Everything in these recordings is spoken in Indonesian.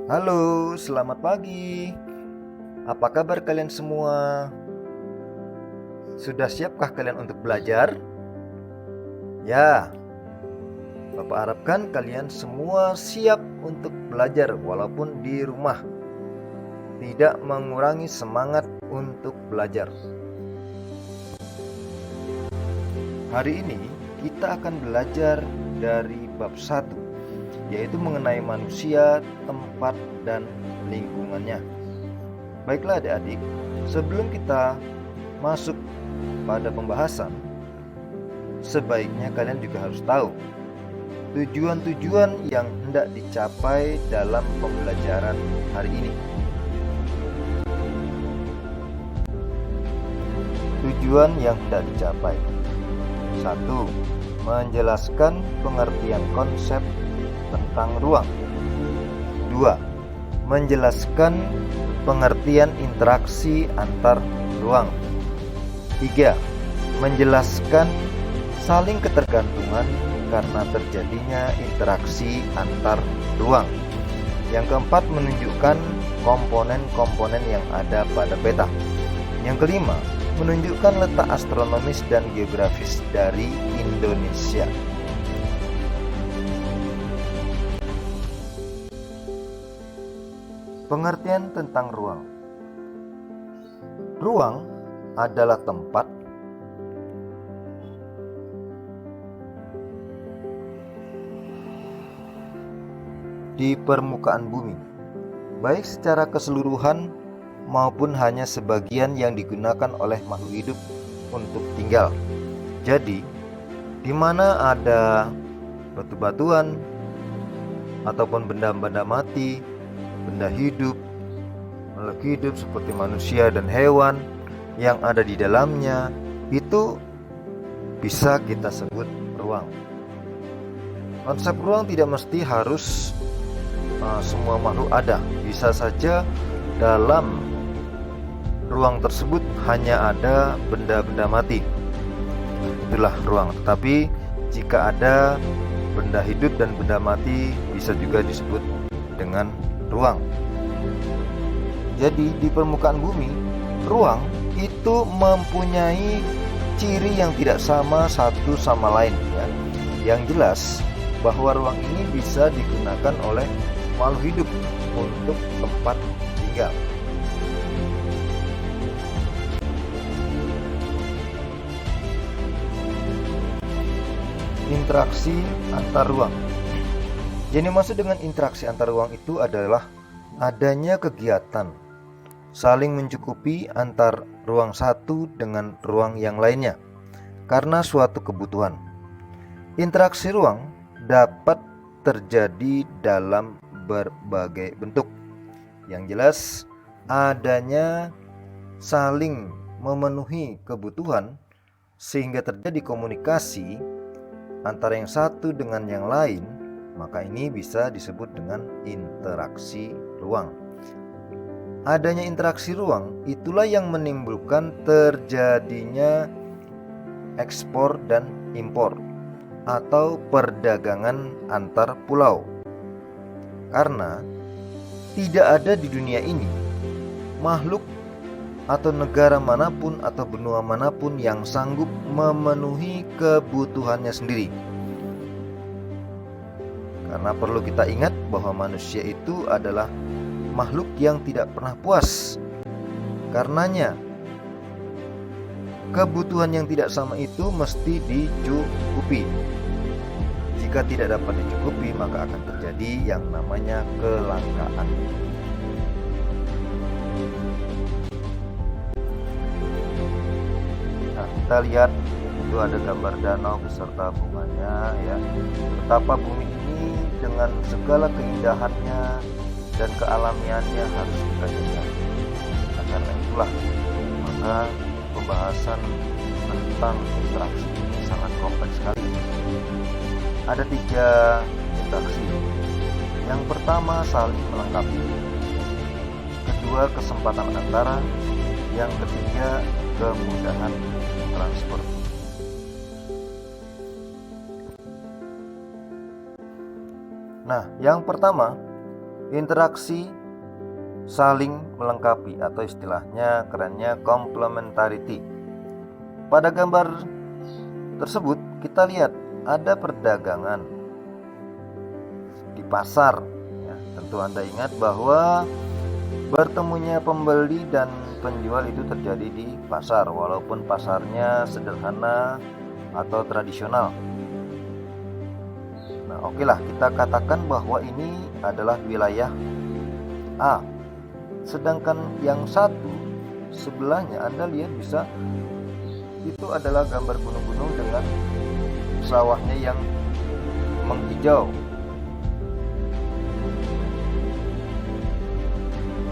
Halo, selamat pagi. Apa kabar kalian semua? Sudah siapkah kalian untuk belajar? Ya, Bapak harapkan kalian semua siap untuk belajar walaupun di rumah. Tidak mengurangi semangat untuk belajar. Hari ini kita akan belajar dari bab 1, yaitu mengenai manusia, tempat, dan lingkungannya. Baiklah adik-adik, sebelum kita masuk pada pembahasan, sebaiknya kalian juga harus tahu tujuan-tujuan yang hendak dicapai dalam pembelajaran hari ini. Tujuan yang hendak dicapai: 1. Menjelaskan pengertian konsep tentang ruang. 2. Menjelaskan pengertian interaksi antar ruang. 3. Menjelaskan saling ketergantungan karena terjadinya interaksi antar ruang. Yang keempat, menunjukkan komponen-komponen yang ada pada peta. Yang kelima, menunjukkan letak astronomis dan geografis dari Indonesia. Pengertian tentang ruang. Ruang adalah tempat di permukaan bumi, baik secara keseluruhan maupun hanya sebagian yang digunakan oleh makhluk hidup untuk tinggal. Jadi, di mana ada batu-batuan ataupun benda-benda mati, benda hidup, makhluk hidup seperti manusia dan hewan yang ada di dalamnya, itu bisa kita sebut ruang. Konsep ruang tidak mesti harus semua makhluk ada. Bisa saja dalam ruang tersebut hanya ada benda-benda mati. Itulah ruang. Tetapi jika ada benda hidup dan benda mati, bisa juga disebut dengan ruang. Jadi di permukaan bumi, ruang itu mempunyai ciri yang tidak sama satu sama lain, ya. Yang jelas bahwa ruang ini bisa digunakan oleh makhluk hidup untuk tempat tinggal. Interaksi antar ruang. Jadi maksud dengan interaksi antar ruang itu adalah adanya kegiatan saling mencukupi antar ruang satu dengan ruang yang lainnya karena suatu kebutuhan. Interaksi ruang dapat terjadi dalam berbagai bentuk. Yang jelas adanya saling memenuhi kebutuhan sehingga terjadi komunikasi antara yang satu dengan yang lain, maka ini bisa disebut dengan interaksi ruang. Adanya interaksi ruang itulah yang menimbulkan terjadinya ekspor dan impor atau perdagangan antar pulau. Karena tidak ada di dunia ini makhluk atau negara manapun atau benua manapun yang sanggup memenuhi kebutuhannya sendiri. Karena perlu kita ingat bahwa manusia itu adalah makhluk yang tidak pernah puas. Karenanya kebutuhan yang tidak sama itu mesti dicukupi. Jika tidak dapat dicukupi, maka akan terjadi yang namanya kelangkaan. Nah, kita lihat itu ada gambar danau beserta bunganya, ya. Betapa bumi ini dengan segala keindahannya dan kealamiannya harus kita jaga. Nah, karena itulah maka pembahasan tentang interaksi ini sangat kompleks sekali. Ada 3 interaksi. Yang pertama, saling melengkapi. Kedua, kesempatan antara. Yang ketiga, kemudahan transfer. Nah, yang pertama, interaksi saling melengkapi atau istilahnya kerennya complementarity. Pada gambar tersebut kita lihat ada perdagangan di pasar ya, tentu Anda ingat bahwa bertemunya pembeli dan penjual itu terjadi di pasar, walaupun pasarnya sederhana atau tradisional. Nah, oke lah, kita katakan bahwa ini adalah wilayah A. Sedangkan yang satu sebelahnya Anda lihat bisa itu adalah gambar gunung-gunung dengan sawahnya yang menghijau.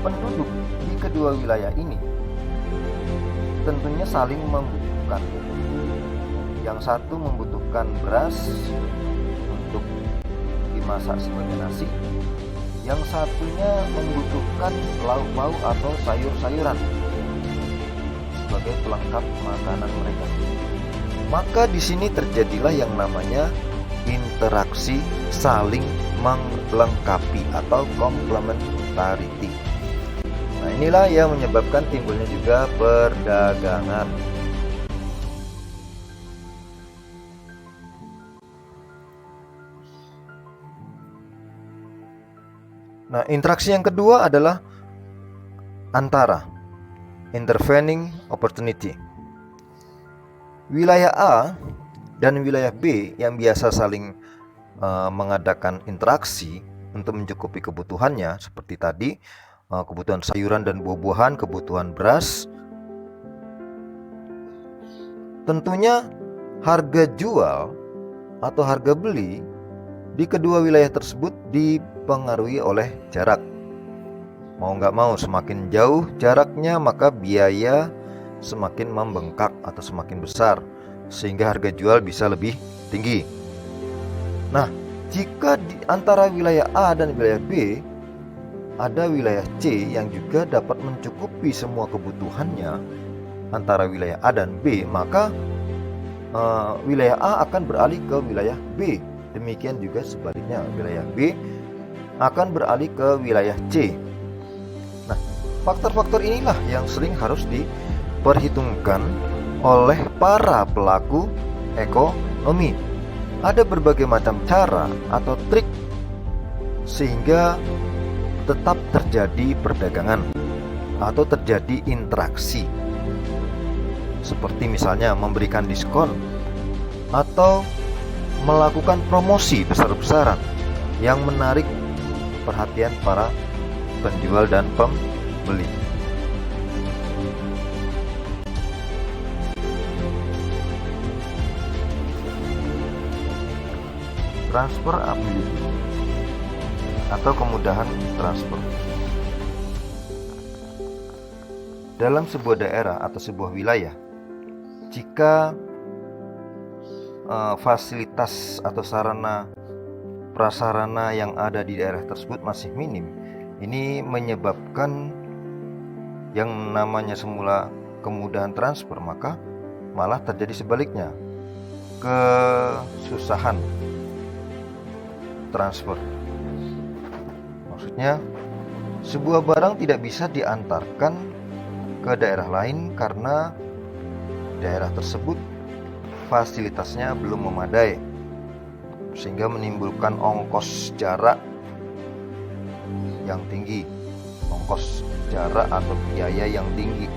Penduduk di kedua wilayah ini tentunya saling membutuhkan. Yang satu membutuhkan beras untuk dimasak sebagai nasi, yang satunya membutuhkan lauk pauk atau sayur-sayuran sebagai pelengkap makanan mereka. Maka di sini terjadilah yang namanya interaksi saling melengkapi atau complementarity. Nah, inilah yang menyebabkan timbulnya juga perdagangan. Nah, interaksi yang kedua adalah antara, intervening opportunity. Wilayah A dan wilayah B yang biasa saling mengadakan interaksi untuk mencukupi kebutuhannya seperti tadi, kebutuhan sayuran dan buah-buahan, kebutuhan beras. Tentunya harga jual atau harga beli di kedua wilayah tersebut dipengaruhi oleh jarak. Mau nggak mau, semakin jauh jaraknya maka biaya semakin membengkak atau semakin besar, sehingga harga jual bisa lebih tinggi. Nah, jika di antara wilayah A dan wilayah B ada wilayah C yang juga dapat mencukupi semua kebutuhannya antara wilayah A dan B, maka wilayah A akan beralih ke wilayah B. Demikian juga sebaliknya, wilayah B akan beralih ke wilayah C. Nah, faktor-faktor inilah yang sering harus diperhitungkan oleh para pelaku ekonomi. Ada berbagai macam cara atau trik sehingga tetap terjadi perdagangan atau terjadi interaksi, seperti misalnya memberikan diskon atau melakukan promosi besar-besaran yang menarik perhatian para penjual dan pembeli. Transfer ability atau kemudahan transfer. Dalam sebuah daerah atau sebuah wilayah, jika fasilitas atau sarana prasarana yang ada di daerah tersebut masih minim, ini menyebabkan yang namanya semula kemudahan transfer, maka malah terjadi sebaliknya, kesusahan transfer. Maksudnya, sebuah barang tidak bisa diantarkan ke daerah lain karena daerah tersebut fasilitasnya belum memadai, sehingga menimbulkan ongkos jarak yang tinggi, ongkos jarak atau biaya yang tinggi,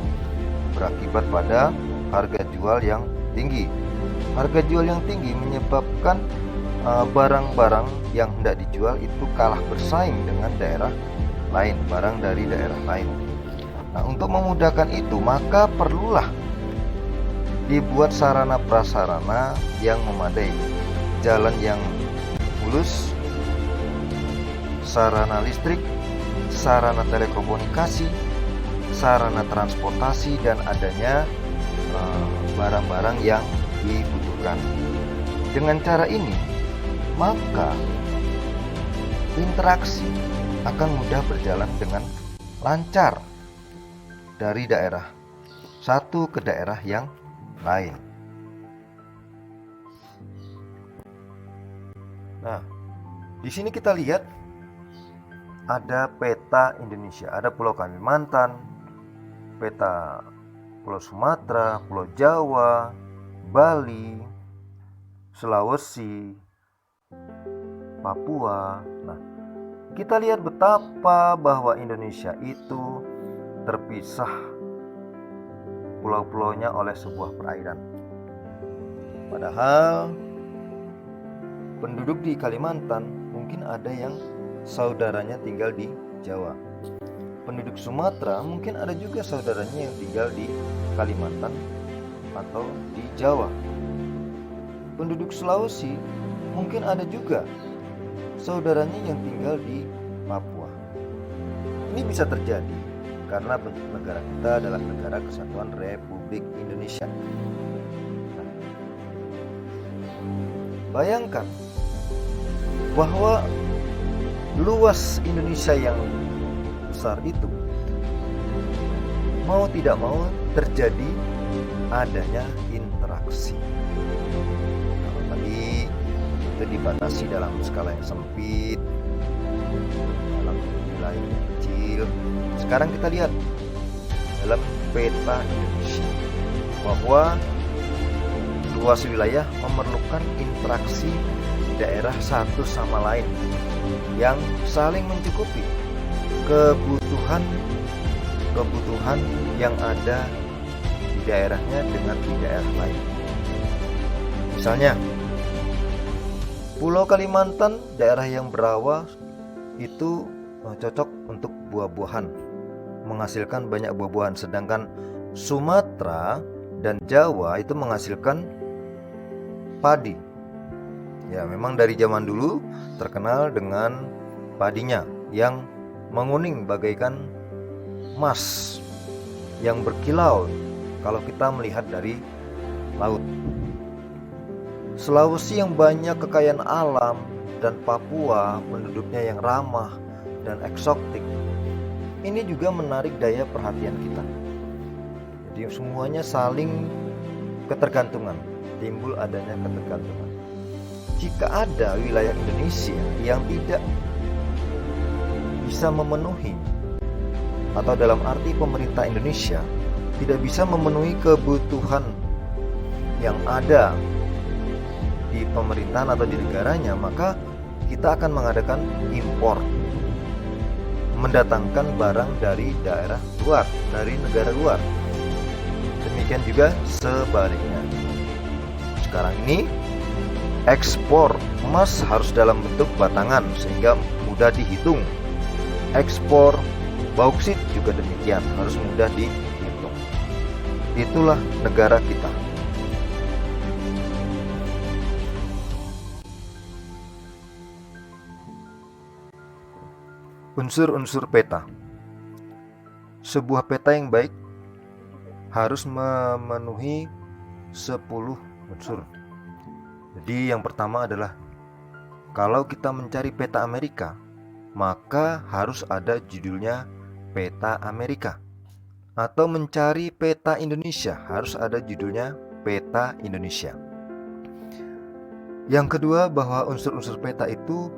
berakibat pada harga jual yang tinggi. Harga jual yang tinggi menyebabkan barang-barang yang hendak dijual itu kalah bersaing dengan daerah lain, barang dari daerah lain. Nah, untuk memudahkan itu, maka perlulah dibuat sarana prasarana yang memadai, jalan yang mulus, sarana listrik, sarana telekomunikasi, sarana transportasi, dan adanya barang-barang yang dibutuhkan. Dengan cara ini, maka interaksi akan mudah berjalan dengan lancar dari daerah satu ke daerah yang lain. Nah, di sini kita lihat ada peta Indonesia, ada Pulau Kalimantan, peta Pulau Sumatera, Pulau Jawa, Bali, Sulawesi, Papua. Nah, kita lihat betapa bahwa Indonesia itu terpisah pulau-pulaunya oleh sebuah perairan. Padahal penduduk di Kalimantan mungkin ada yang saudaranya tinggal di Jawa. Penduduk Sumatera mungkin ada juga saudaranya yang tinggal di Kalimantan atau di Jawa. Penduduk Sulawesi mungkin ada juga saudaranya yang tinggal di Papua. Ini bisa terjadi karena bentuk negara kita adalah Negara Kesatuan Republik Indonesia. Nah, bayangkan bahwa luas Indonesia yang besar itu mau tidak mau terjadi adanya interaksi. Kalau tadi itu dibatasi dalam skala yang sempit, dalam wilayah yang kecil. Sekarang kita lihat dalam peta Indonesia bahwa luas wilayah memerlukan interaksi daerah satu sama lain yang saling mencukupi kebutuhan yang ada di daerahnya dengan di daerah lain. Misalnya, Pulau Kalimantan, daerah yang berawa itu cocok untuk buah-buahan, menghasilkan banyak buah-buahan, sedangkan Sumatera dan Jawa itu menghasilkan padi. Ya, memang dari zaman dulu terkenal dengan padinya yang menguning bagaikan emas yang berkilau kalau kita melihat dari laut. Sulawesi yang banyak kekayaan alam dan Papua penduduknya yang ramah dan eksotik. Ini juga menarik daya perhatian kita. Jadi semuanya saling ketergantungan, timbul adanya ketergantungan. Jika ada wilayah Indonesia yang tidak bisa memenuhi, atau dalam arti pemerintah Indonesia tidak bisa memenuhi kebutuhan yang ada di pemerintahan atau di negaranya, maka kita akan mengadakan impor, mendatangkan barang dari daerah luar, dari negara luar. Demikian juga sebaliknya. Sekarang ini ekspor emas harus dalam bentuk batangan sehingga mudah dihitung. Ekspor bauksit juga demikian, harus mudah dihitung. Itulah negara kita. Unsur-unsur peta. Sebuah peta yang baik harus memenuhi 10 unsur. Jadi yang pertama adalah kalau kita mencari peta Amerika, maka harus ada judulnya peta Amerika. Atau mencari peta Indonesia, harus ada judulnya peta Indonesia. Yang kedua, bahwa unsur-unsur peta itu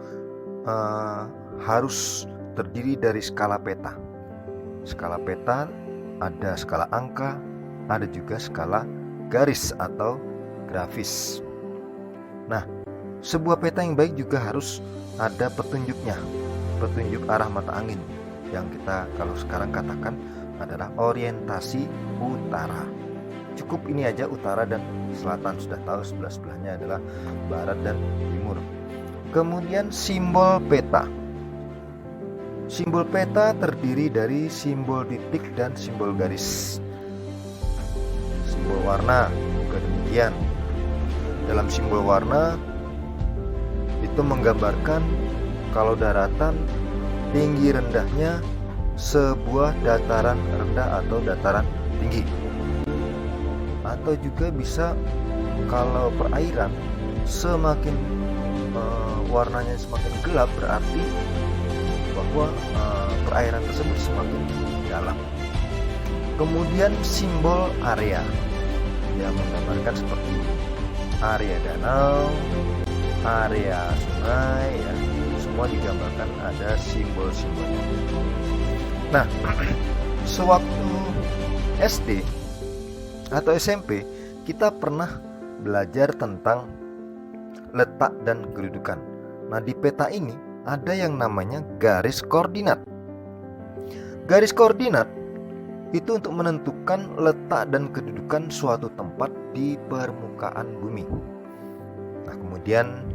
harus terdiri dari skala peta. Skala peta ada skala angka, ada juga skala garis atau grafis. Nah, sebuah peta yang baik juga harus ada petunjuknya, petunjuk arah mata angin, yang kita kalau sekarang katakan adalah orientasi utara. Cukup ini aja, utara dan selatan, sudah tahu sebelah-sebelahnya adalah barat dan timur. Kemudian simbol peta. Simbol peta terdiri dari simbol titik dan simbol garis. Simbol warna juga demikian. Dalam simbol warna itu menggambarkan kalau daratan tinggi rendahnya sebuah dataran rendah atau dataran tinggi. Atau juga bisa kalau perairan semakin warnanya semakin gelap, berarti bahwa perairan tersebut semakin dalam. Kemudian simbol area yang menggambarkan seperti area danau, area sungai, ya, semua digambarkan ada simbol-simbolnya. Nah, sewaktu SD atau SMP kita pernah belajar tentang letak dan kedudukan. Nah, di peta ini ada yang namanya garis koordinat. Garis koordinat itu untuk menentukan letak dan kedudukan suatu tempat di permukaan bumi. Nah, kemudian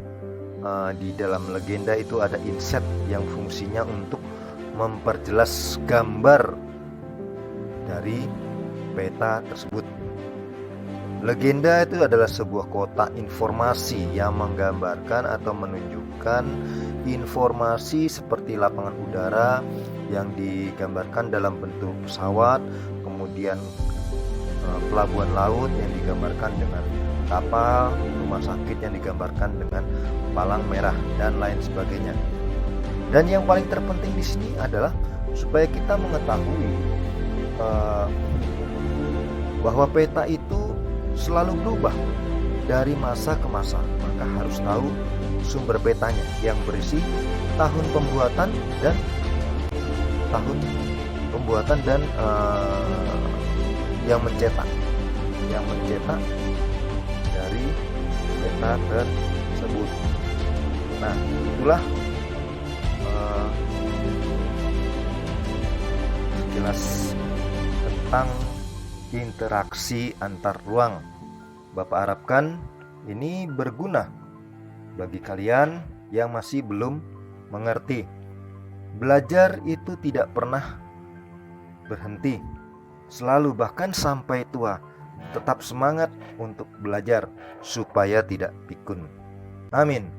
di dalam legenda itu ada inset yang fungsinya untuk memperjelas gambar dari peta tersebut. Legenda itu adalah sebuah kotak informasi yang menggambarkan atau menunjukkan informasi seperti lapangan udara yang digambarkan dalam bentuk pesawat, kemudian pelabuhan laut yang digambarkan dengan kapal, rumah sakit yang digambarkan dengan palang merah, dan lain sebagainya. Dan yang paling terpenting di sini adalah supaya kita mengetahui bahwa peta itu selalu berubah dari masa ke masa, maka harus tahu sumber petanya yang berisi tahun pembuatan dan yang mencetak dari peta tersebut. Nah, itulah sekilas tentang interaksi antar ruang. Bapak harapkan ini berguna bagi kalian yang masih belum mengerti. Belajar itu tidak pernah berhenti, selalu, bahkan sampai tua. Tetap semangat untuk belajar supaya tidak pikun. Amin.